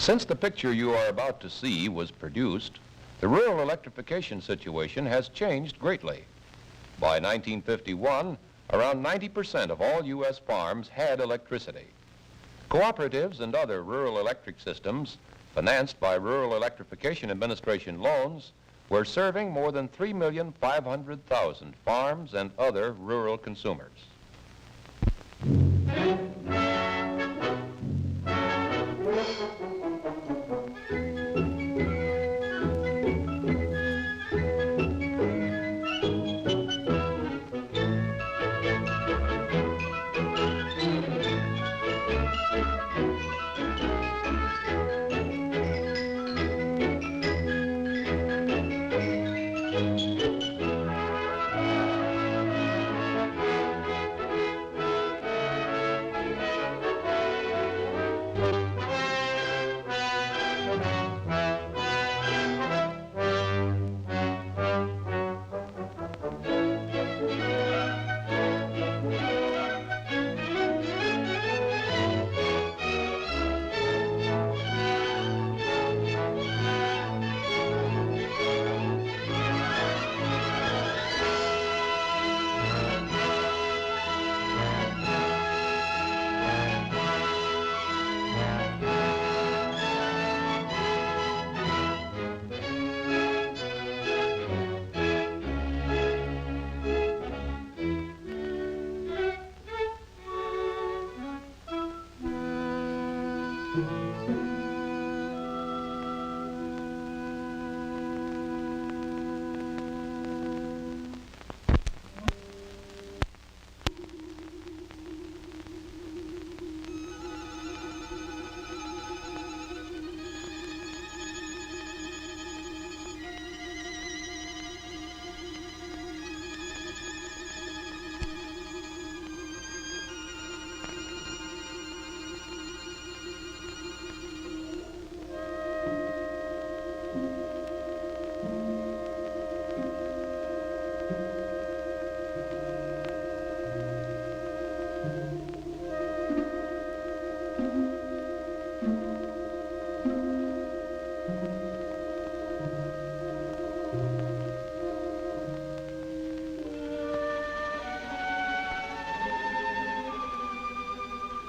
Since the picture you are about to see was produced, the rural electrification situation has changed greatly. By 1951, around 90% of all U.S. farms had electricity. Cooperatives and other rural electric systems, financed by Rural Electrification Administration loans, were serving more than 3,500,000 farms and other rural consumers.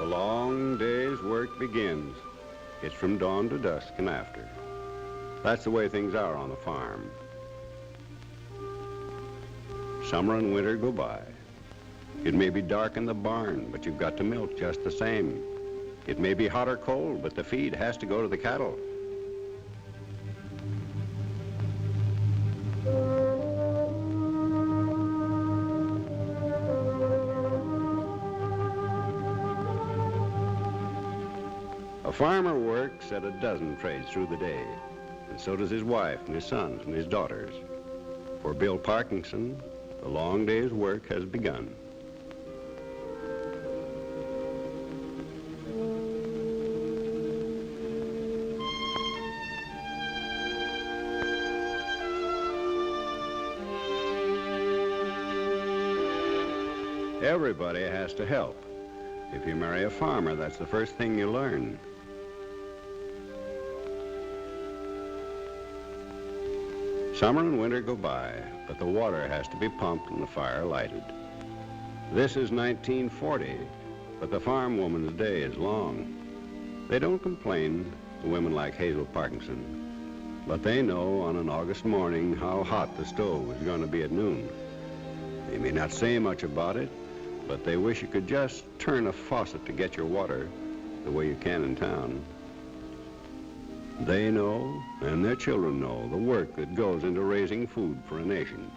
The long day's work begins. It's from dawn to dusk and after. That's the way things are on the farm. Summer and winter go by. It may be dark in the barn, but you've got to milk just the same. It may be hot or cold, but the feed has to go to the cattle. A farmer works at a dozen trades through the day, and so does his wife and his sons and his daughters. For Bill Parkinson, the long day's work has begun. Everybody has to help. If you marry a farmer, that's the first thing you learn. Summer and winter go by, but the water has to be pumped and the fire lighted. This is 1940, but the farm woman's day is long. They don't complain, the women like Hazel Parkinson, but they know on an August morning how hot the stove is going to be at noon. They may not say much about it, but they wish you could just turn a faucet to get your water the way you can in town. They know, and their children know, the work that goes into raising food for a nation.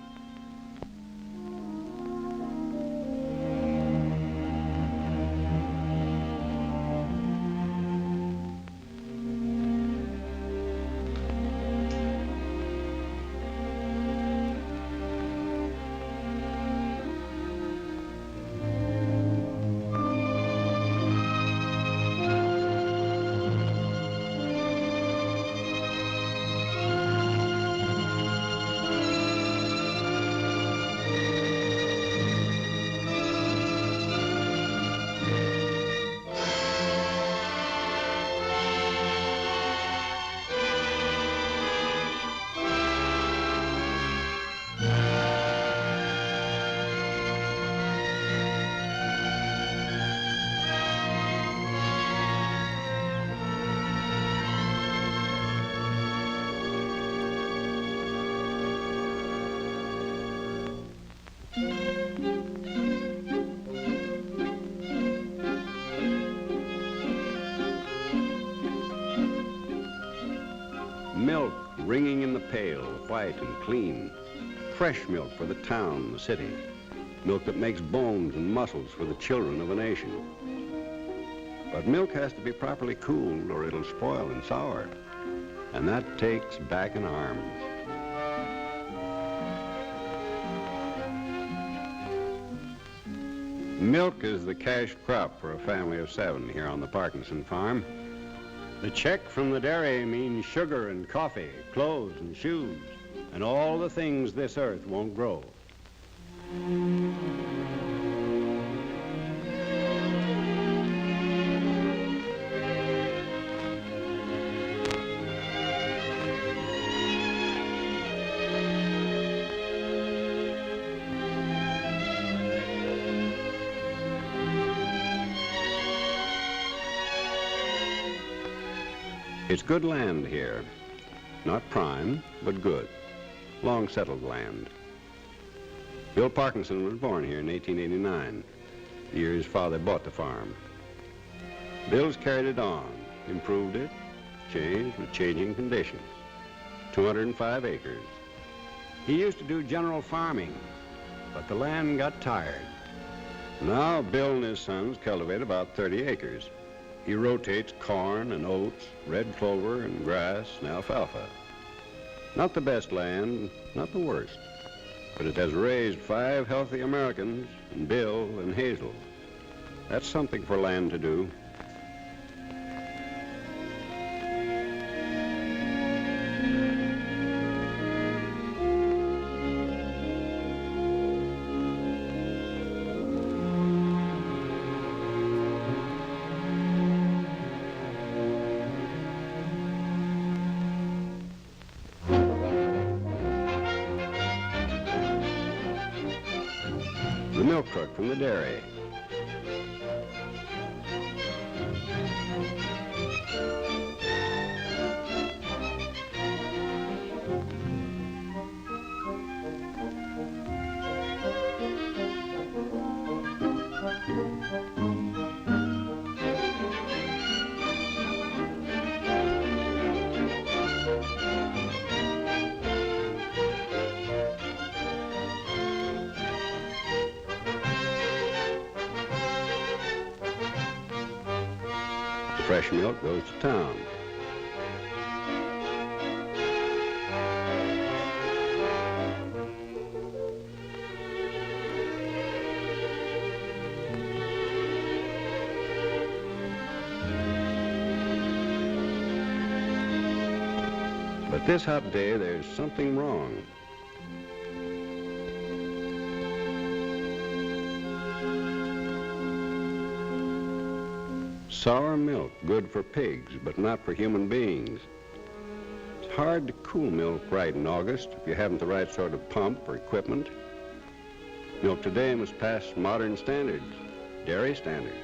Milk ringing in the pail, white and clean. Fresh milk for the town, the city. Milk that makes bones and muscles for the children of a nation. But milk has to be properly cooled or it'll spoil and sour. And that takes back and arms. Milk is the cash crop for a family of 7 here on the Parkinson farm. The check from the dairy means sugar and coffee, clothes and shoes, and all the things this earth won't grow. It's good land here. Not prime, but good. Long settled land. Bill Parkinson was born here in 1889, the year his father bought the farm. Bill's carried it on, improved it, changed with changing conditions. 205 acres. He used to do general farming, but the land got tired. Now Bill and his sons cultivate about 30 acres. He rotates corn and oats, red clover and grass and alfalfa. Not the best land, not the worst, but it has raised 5 healthy Americans, and Bill and Hazel. That's something for land to do. The milk truck from the dairy. Fresh milk goes to town. But this hot day, there's something wrong. Sour milk, good for pigs, but not for human beings. It's hard to cool milk right in August if you haven't the right sort of pump or equipment. Milk today must pass modern standards, dairy standards.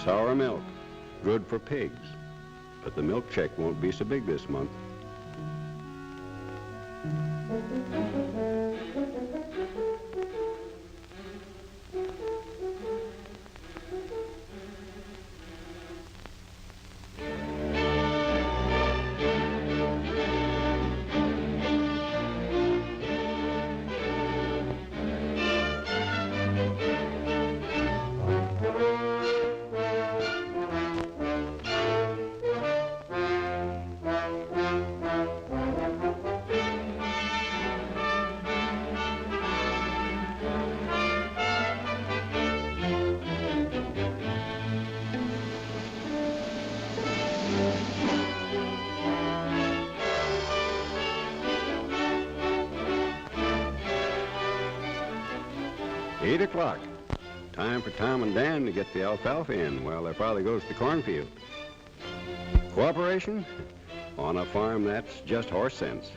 Sour milk, good for pigs, but the milk check won't be so big this month. Eight o'clock. Time for Tom and Dan to get the alfalfa in while their father goes to the cornfield. Cooperation? On a farm, that's just horse sense.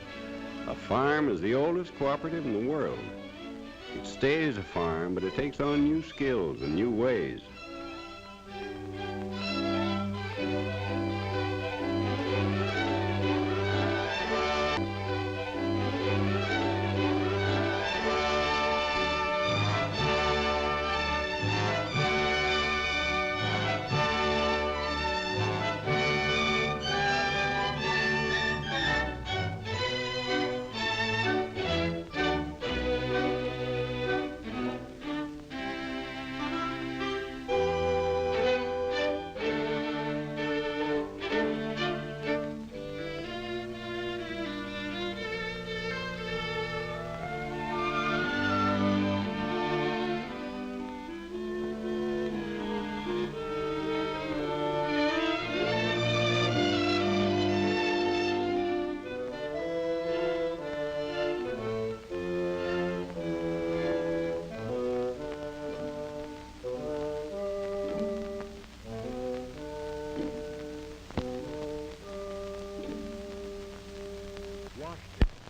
A farm is the oldest cooperative in the world. It stays a farm, but it takes on new skills and new ways.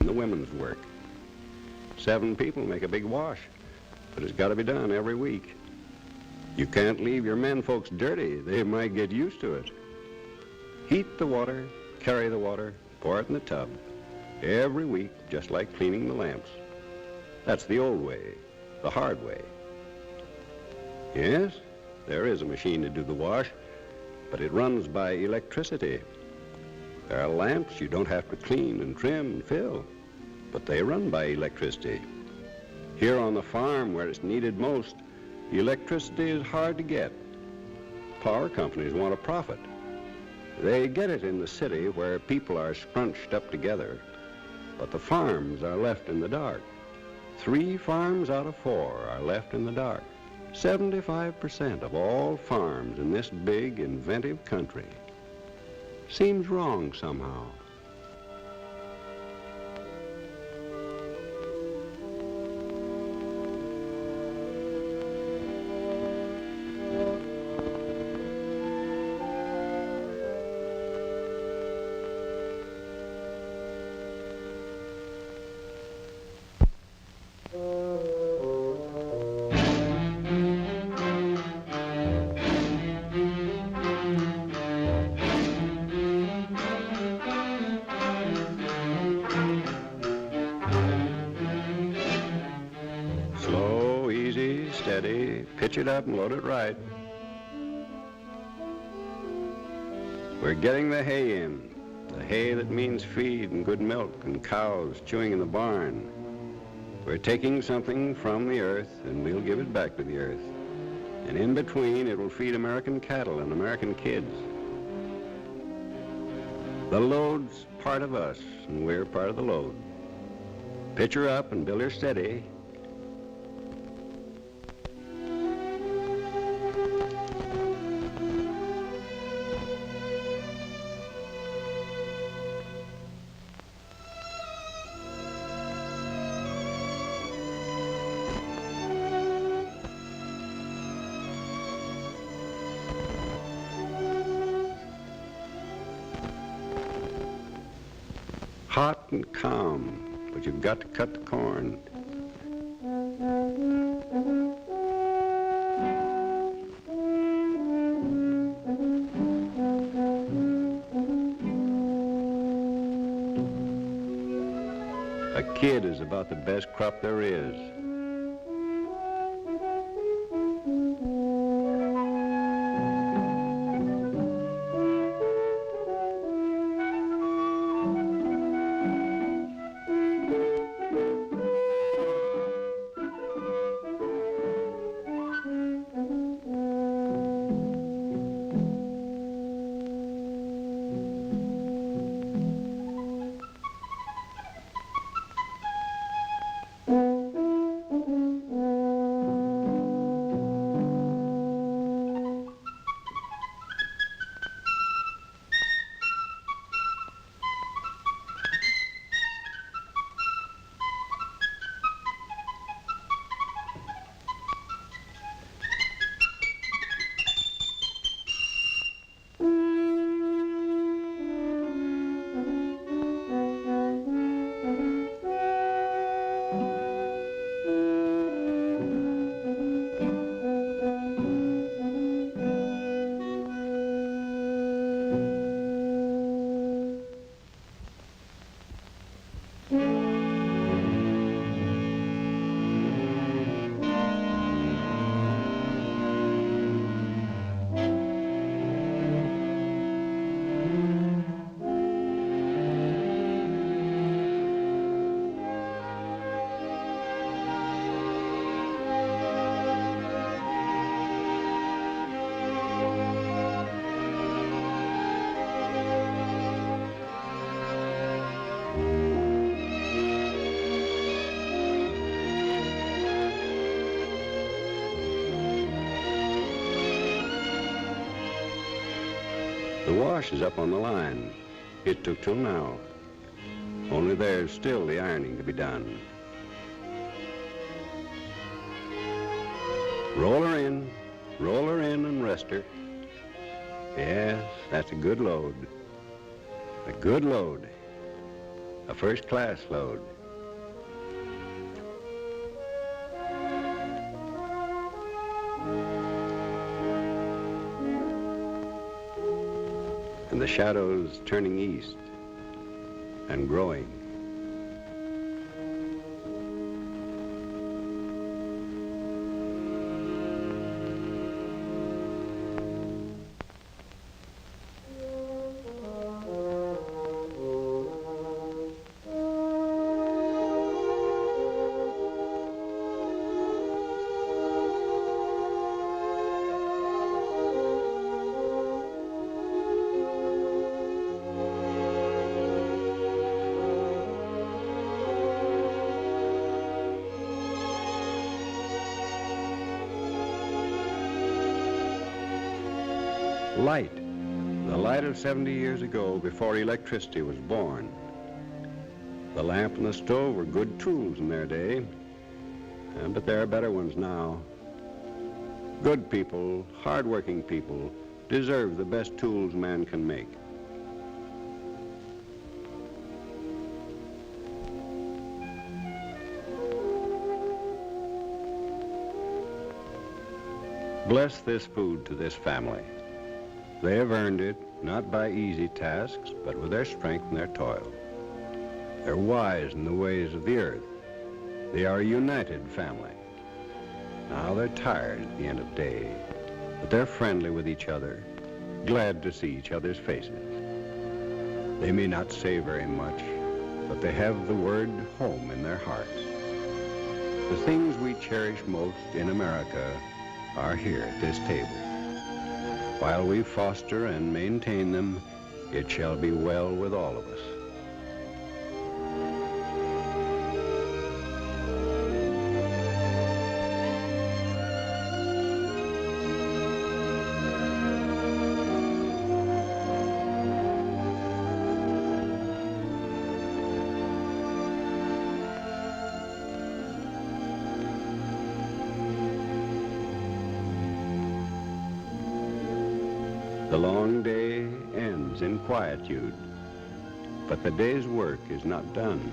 The women's work. 7 people make a big wash, but it's got to be done every week. You can't leave your men folks dirty. They might get used to it. Heat the water, carry the water, pour it in the tub. Every week, just like cleaning the lamps. That's the old way, the hard way. Yes, there is a machine to do the wash, but it runs by electricity. There are lamps you don't have to clean and trim and fill, but they run by electricity. Here on the farm, where it's needed most, electricity is hard to get. Power companies want a profit. They get it in the city where people are scrunched up together, but the farms are left in the dark. 3 farms out of 4 are left in the dark. 75% of all farms in this big, inventive country. Seems wrong somehow. Slow, easy, steady, pitch it up and load it right. We're getting the hay in. The hay that means feed and good milk and cows chewing in the barn. We're taking something from the earth and we'll give it back to the earth. And in between, it will feed American cattle and American kids. The load's part of us, and we're part of the load. Pitch her up and build her steady. Hot and calm, but you've got to cut the corn. A kid is about the best crop there is. wash is up on the line. It took till now. Only there's still the ironing to be done. Roll her in and rest her. Yes, that's a good load. A good load. A first-class load. And the shadows turning east and growing. Light, the light of 70 years ago before electricity was born. The lamp and the stove were good tools in their day, but there are better ones now. Good people, hard-working people, deserve the best tools man can make. Bless this food to this family. They have earned it, not by easy tasks, but with their strength and their toil. They're wise in the ways of the earth. They are a united family. Now they're tired at the end of day, but they're friendly with each other, glad to see each other's faces. They may not say very much, but they have the word home in their hearts. The things we cherish most in America are here at this table. While we foster and maintain them, it shall be well with all of us. The long day ends in quietude, but the day's work is not done.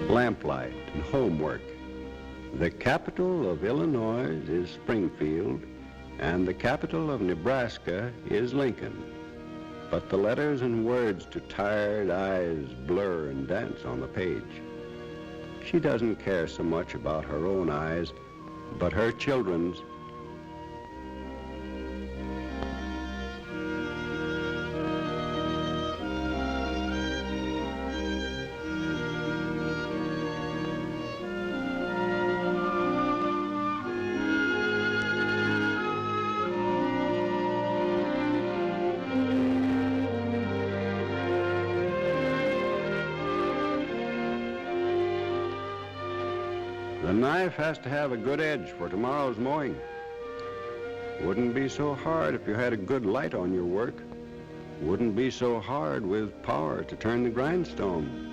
Lamplight and homework. The capital of Illinois is Springfield, and the capital of Nebraska is Lincoln. But the letters and words to tired eyes blur and dance on the page. She doesn't care so much about her own eyes, but her children's. The knife has to have a good edge for tomorrow's mowing. Wouldn't be so hard if you had a good light on your work. Wouldn't be so hard with power to turn the grindstone.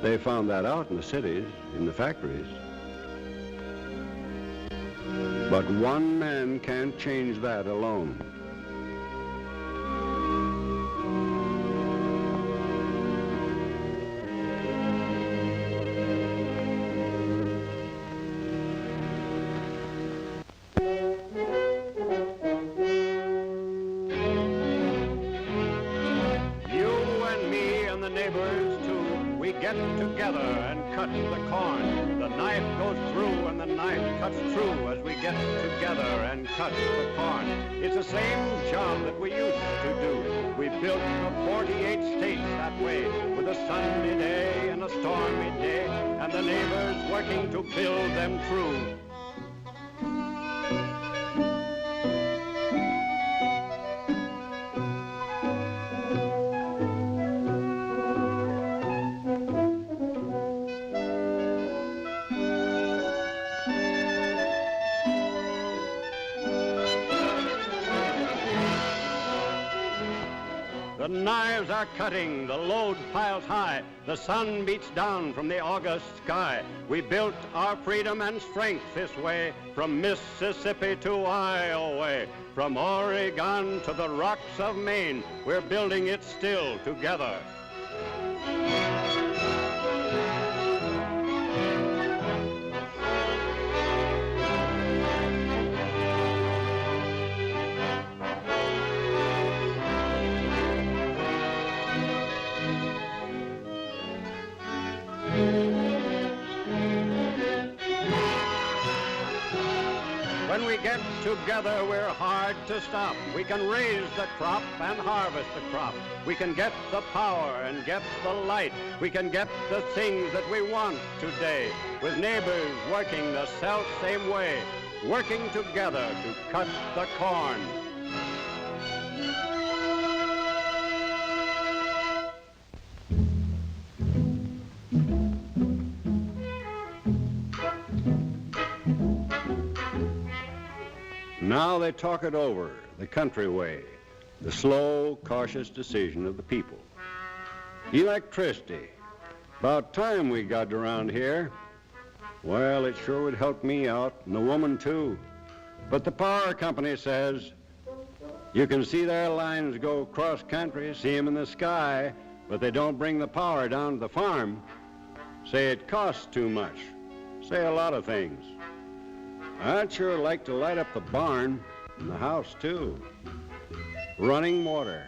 They found that out in the cities, in the factories. But one man can't change that alone. Get together together and cut the corn. The knife goes through and the knife cuts through as we get together and cut the corn. It's the same job that we used to do. We built the 48 states that way, with a sunny day and a stormy day, and the neighbors working to build them true. The knives are cutting, the load piles high, the sun beats down from the August sky. We built our freedom and strength this way, from Mississippi to Iowa, from Oregon to the rocks of Maine. We're building it still together. When we get together, we're hard to stop. We can raise the crop and harvest the crop. We can get the power and get the light. We can get the things that we want today, with neighbors working the self-same way, working together to cut the corn. Now they talk it over, the country way, the slow, cautious decision of the people. Electricity. About time we got around here. Well, it sure would help me out, and the woman too. But the power company says, you can see their lines go cross country, see them in the sky, but they don't bring the power down to the farm. Say it costs too much. Say a lot of things. I'd sure like to light up the barn and the house, too. Running water.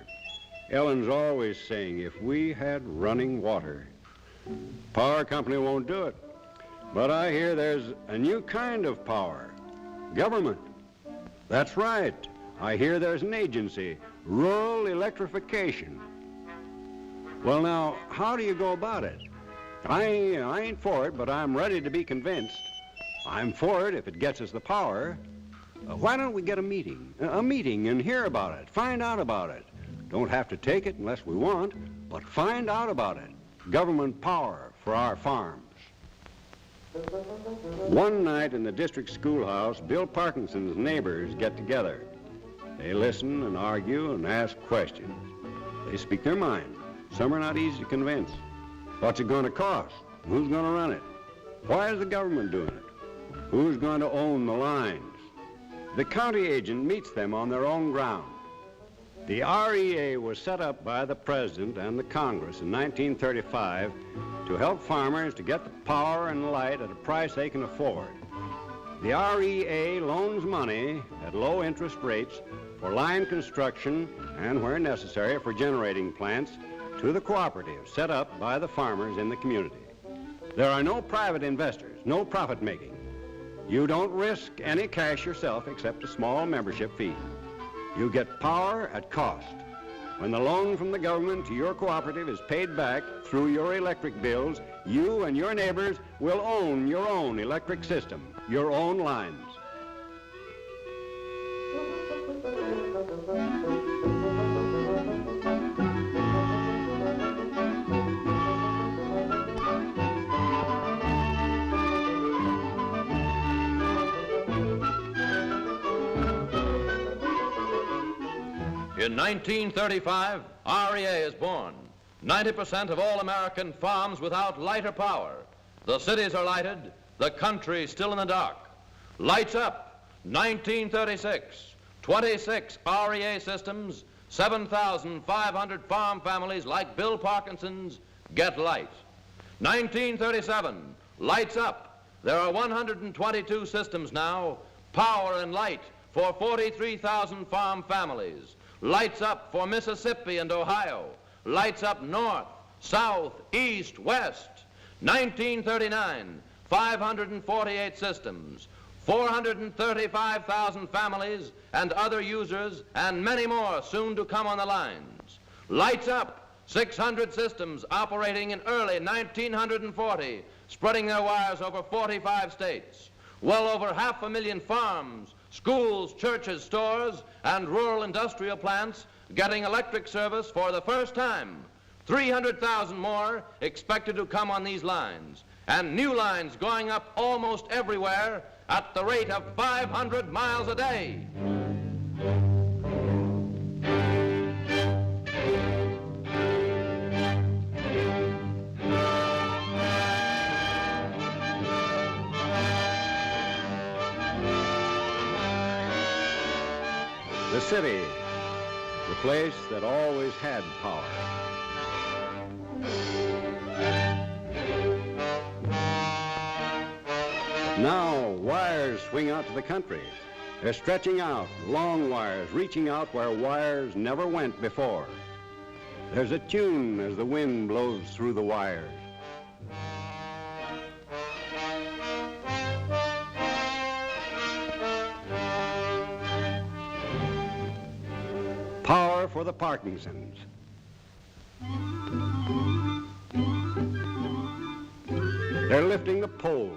Ellen's always saying, if we had running water. Power company won't do it. But I hear there's a new kind of power. Government. That's right. I hear there's an agency, Rural Electrification. Well, now, how do you go about it? I ain't for it, but I'm ready to be convinced. I'm for it if it gets us the power. Why don't we get a meeting and hear about it, find out about it. Don't have to take it unless we want, but find out about it. Government power for our farms. One night in the district schoolhouse, Bill Parkinson's neighbors get together. They listen and argue and ask questions. They speak their mind. Some are not easy to convince. What's it going to cost? Who's going to run it? Why is the government doing it? Who's going to own the lines? The county agent meets them on their own ground. The REA was set up by the President and the Congress in 1935 to help farmers to get the power and light at a price they can afford. The REA loans money at low interest rates for line construction and, where necessary, for generating plants to the cooperative set up by the farmers in the community. There are no private investors, no profit making. You don't risk any cash yourself except a small membership fee. You get power at cost. When the loan from the government to your cooperative is paid back through your electric bills, you and your neighbors will own your own electric system, your own lines. In 1935, REA is born. 90% of all American farms without light or power. The cities are lighted, the country still in the dark. Lights up, 1936. 26 REA systems, 7,500 farm families like Bill Parkinson's get light. 1937, lights up. There are 122 systems now, power and light for 43,000 farm families. Lights up for Mississippi and Ohio. Lights up north, south, east, west. 1939, 548 systems, 435,000 families and other users, and many more soon to come on the lines. Lights up, 600 systems operating in early 1940, spreading their wires over 45 states. Well over 500,000 farms, schools, churches, stores, and rural industrial plants getting electric service for the first time. 300,000 more expected to come on these lines, and new lines going up almost everywhere at the rate of 500 miles a day. The city, the place that always had power. Now, wires swing out to the country. They're stretching out, long wires, reaching out where wires never went before. There's a tune as the wind blows through the wires. Power for the Parkinsons. They're lifting the pole.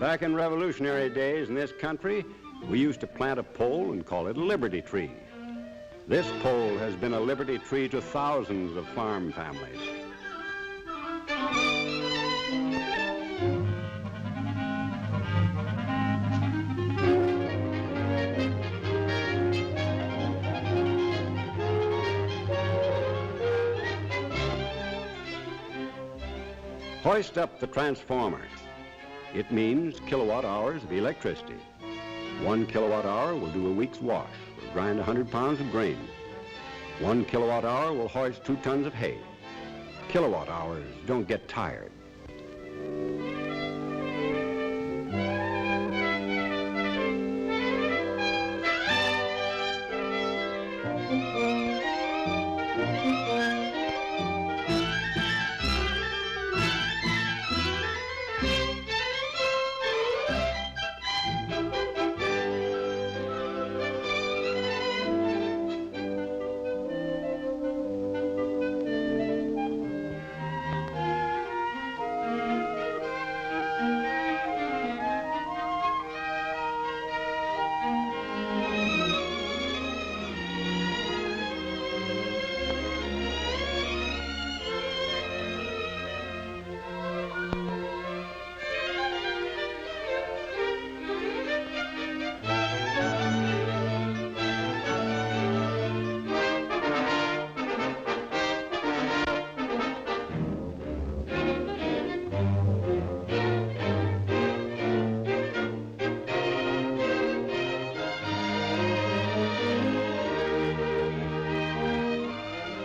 Back in revolutionary days in this country, we used to plant a pole and call it a liberty tree. This pole has been a liberty tree to thousands of farm families. Hoist up the transformer. It means kilowatt hours of electricity. 1 kilowatt hour will do a week's wash or grind 100 pounds of grain. 1 kilowatt hour will hoist 2 tons of hay. Kilowatt hours don't get tired.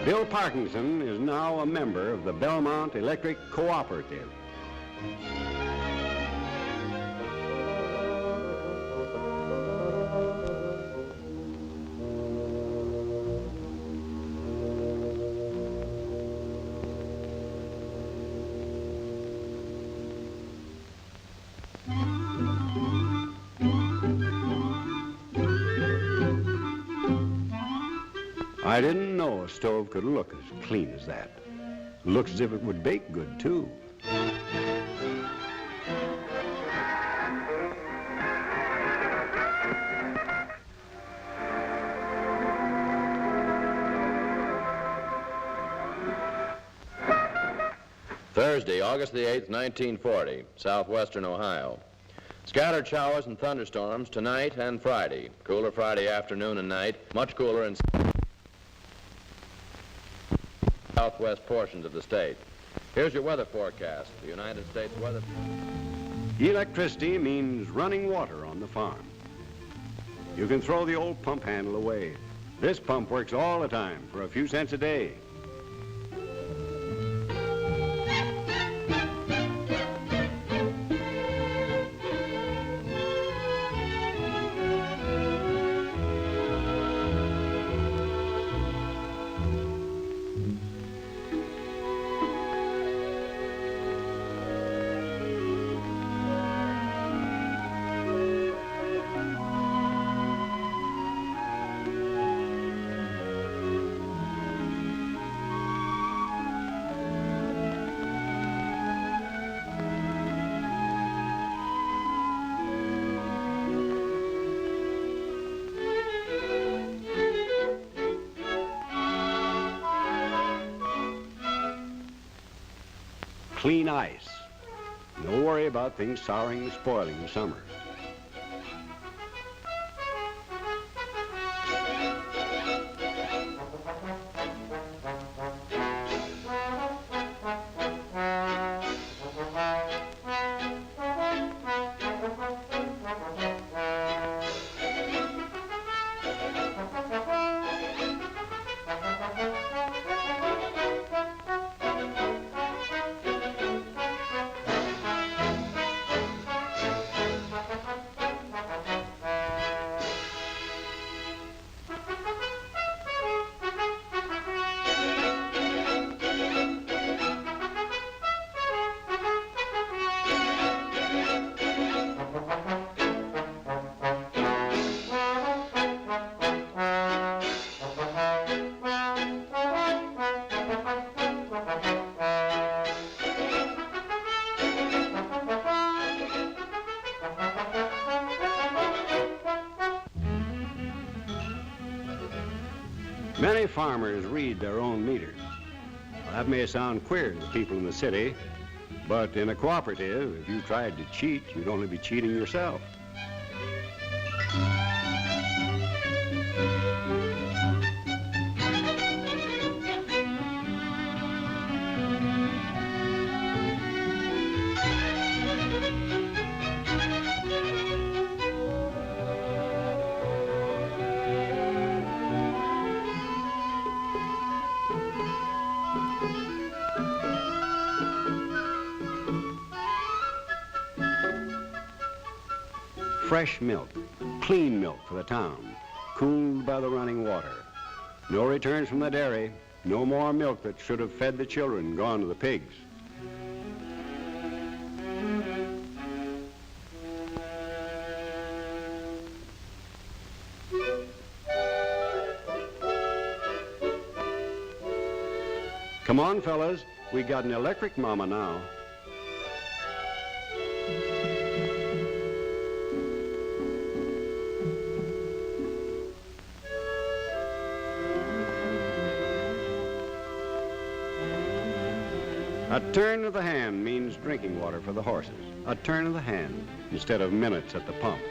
Bill Parkinson is now a member of the Belmont Electric Cooperative. I didn't know a stove could look as clean as that. Looks as if it would bake good, too. Thursday, August the 8th, 1940, southwestern Ohio. Scattered showers and thunderstorms tonight and Friday. Cooler Friday afternoon and night, much cooler in southwest portions of the state. Here's your weather forecast. The United States weather. Electricity means running water on the farm. You can throw the old pump handle away. This pump works all the time for a few cents a day. clean ice. No worry about things souring and spoiling in summer. Many farmers read their own meters. Well, that may sound queer to the people in the city, but in a cooperative, if you tried to cheat, you'd only be cheating yourself. Fresh milk, clean milk for the town, cooled by the running water. No returns from the dairy, no more milk that should have fed the children, gone to the pigs. Come on, fellas, we got an electric mama now. A turn of the hand means drinking water for the horses. A turn of the hand instead of minutes at the pump.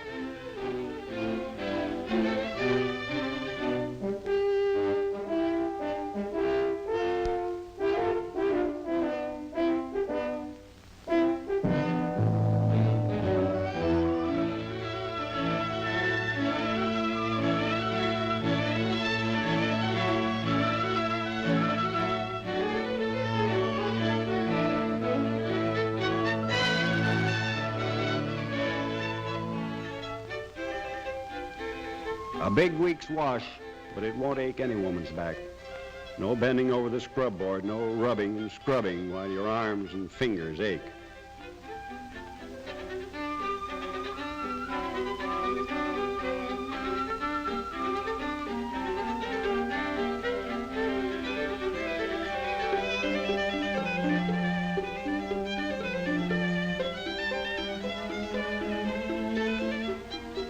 A big week's wash, but it won't ache any woman's back. No bending over the scrub board, no rubbing and scrubbing while your arms and fingers ache.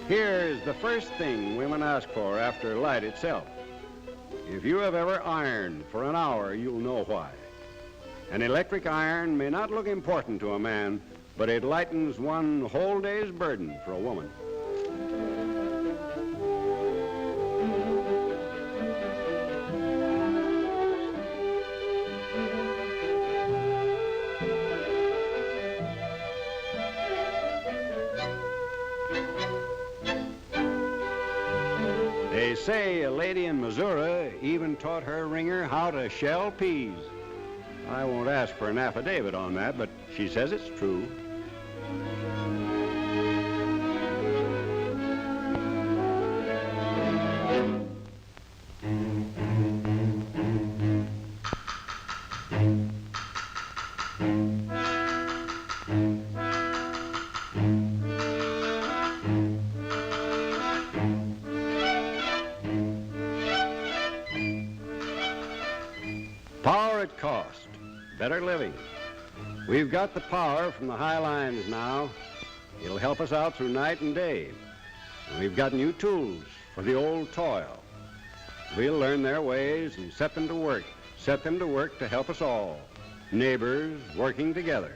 Here's the first thing women ask for after light itself. If you have ever ironed for an hour, you'll know why. An electric iron may not look important to a man, but it lightens one whole day's burden for a woman. They say a lady in Missouri even taught her ringer how to shell peas. I won't ask for an affidavit on that, but she says it's true. Power at cost, better living. We've got the power from the high lines now. It'll help us out through night and day. And we've got new tools for the old toil. We'll learn their ways and set them to work to help us all. neighbors working together.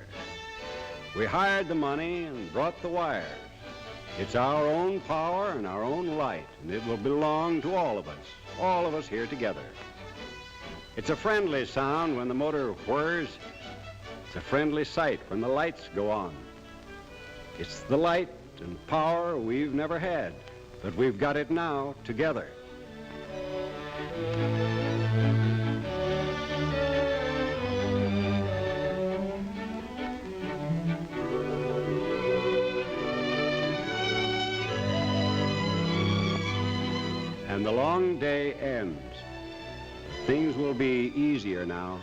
We hired the money and brought the wires. It's our own power and our own light, and it will belong to all of us here together. It's a friendly sound when the motor whirs. It's a friendly sight when the lights go on. It's the light and power we've never had, but we've got it now together. And the long day ends. Things will be easier now.